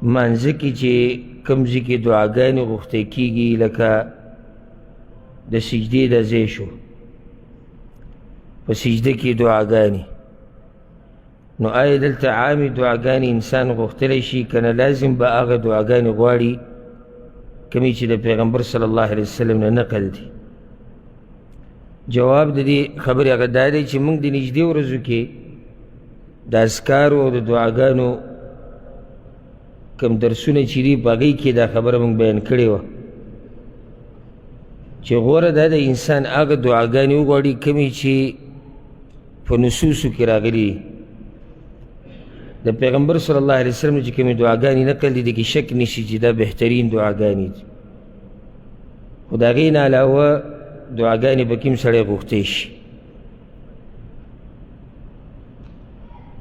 مانځه کې چې کوم ځای کې دعاګانې غوښتی کېږي لکه د سجدې د ځای شو، په سجده کې دعاګانې، نو آیا دلته عامې دعاګانې انسان غوښتلی شي که نه لازم به هغه دعاګانې غواړي کومې چې د پیغمبر صلی الله علیه وسلم نه نقل دي؟ جواب د دې خبرې هغه دا دی چې موږ د نږدې ورځو کې د اذکارو او د دعاګانو کوم درسونه چې دي په هغې کې دا خبره موږ بیان کړې وه چې غوره دا د انسان هغه دعاګانې وغواړي کومې چې په نصوصو کې راغلي دي. د پیغمبر صلی الله علیه وسلم چې کومې دعاګانې نقل دي د کې شک نشي چې دا بهترین دعاګانې دي، خو د هغې نه علاوه دعاګانې به کوم سړی غوښتی شي،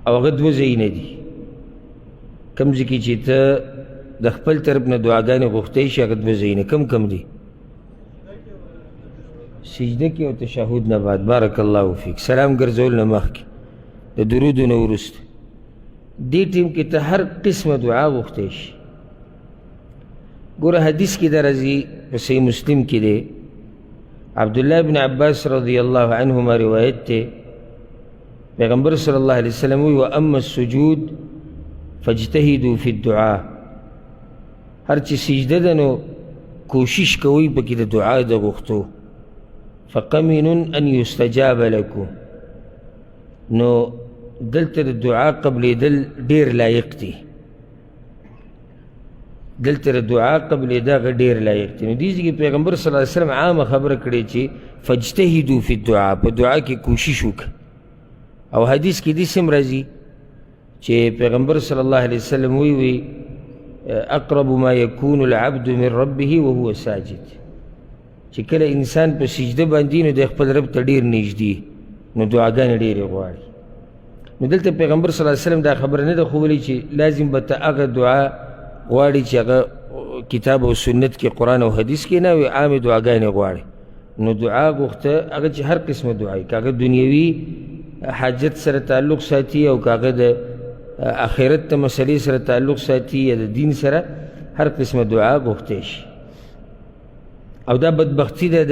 او هغه دوه ځایونه دي. کوم ځای کې چې ته د خپل طرف نه دعاګانې غوښتی شي هغه دوه ځایونه کم دي؟ سجده کې او تشهد نه بعد. بارک الله فیک. سلام ګرځول نه مخکې د درودو نه وروسته دې ټیم کې ته هر قسمه دعا غوښتی شي. ګوره حدیث کې دا راځي په صحیح مسلم کې دی، عبدالله بن عباس رضی الله عنهما روایت دی، پیغمبر صلی الله علیه وسلم وی واما السجود فاجتهدوا فی الدعاء، هر چې سجده ده نو کوشش کوئ پکې د دعا د غوښتو، فقمن ان یستجاب لکم، نو دلته د دعا قبلېدل ډېر لایق دی، دلته د دعا قبلېدا هغه ډېر لایق دی. نو دې ځای کې پیغمبر صلی الله علیه وسلم عامه خبره کړې چې فاجتهدوا فی الدعاء، په دعا کې کوشش وکړه. او حدیث کې داسې هم راځي چې پیغمبر صلی الله علیه وسلم وی اقرب ما یکون العبد من ربه وهو ساجد، چې کله انسان په سجده باندې نو د خپل رب ته ډېر نږدې، نو دعاګانې ډېرې غواړي. نو دلته پیغمبر صلی الله علیه وسلم دا خبره نه ده ښوولې چې لازم به ته هغه دعا غواړي چې هغه کتاب او سنت کې قرآن او حدیث کې نه وي، عامې دعاګانې غواړي. نو دعا غوښته هغه چې هر قسمه دعایي، که هغه دنیوي حاجت سره تعلق ساتي او که هغه د آخرت ته مسلې سره تعلق ساتي یا د دین سره، هر قسمه دعا غوښتی شي. او دا بدبختي ده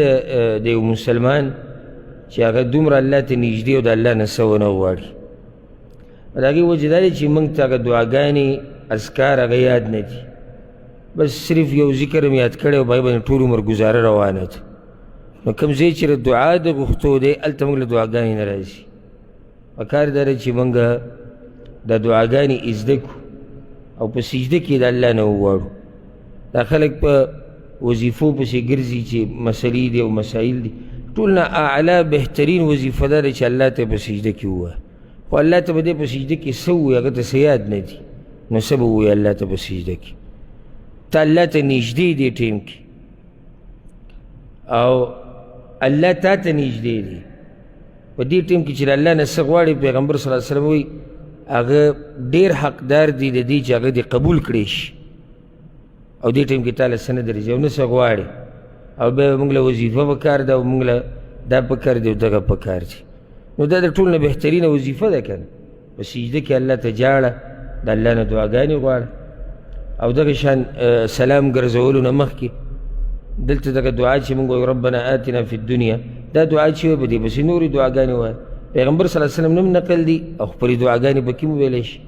د یو مسلمان چې هغه دومره الله ته نږدې او د الله نه څه ونه غواړي. د هغې وجه دا دی چې موږ ته هغه دعاګانې اذکار هغه یاد نه دي، بس صرف یو ذکر مې یاد کړی او په هغې باندې ټول عمر ګزاره روانه ده. نو کوم ځای چې د دعا د غوښتو دی هلته موږ له دعاګانې نه راځي. پکار دا دی چې موږ د دعاګانې زده کړو او په سجده کې د الله نه وغواړو. دا خلک په وظیفو پسې ګرځي چې مسلې دي او مسایل دي، ټول نه اعلی بهترین وظیفه دا دی چې الله ته په سجده کې ووایه، خو الله ته به دی په سجده کې څه ووایي هغه ته څه یاد نه دي، نو څه به ووایي الله ته په سجده کې؟ ته الله ته نږدې دی ټیم کې او الله تا ته نږدې دی. په دې ټیم کې چې د الله نه څه غواړي، پیغمبر صلی الله علیه وسلم وایي هغه ډېر حقدار دی د دې چې هغه دې قبول کړی شي، او دې ټیم کې تاله څه نه درځي او نه څه غواړي، او بیا موږ له وظیفه پکار ده او موږ له دا پکار دی او دغه پکار دي. نو دا د ټول نه بهترینه وظیفه ده که نه؟ په سجده کې الله ته جاړه، د الله نه دعاګانې غواړه. او دغه شان سلام ګرځولو نه مخکې دلته دغه دعا چې موږ وایو ربنا آتنا فی الدنیا، دا دعا چې وایي په دې پسې نورې دعاګانې وایي. پیغمبر صلی الله علیه وسلم نه هم نقل دي او خپلې دعاګانې په کې هم ویلی شي.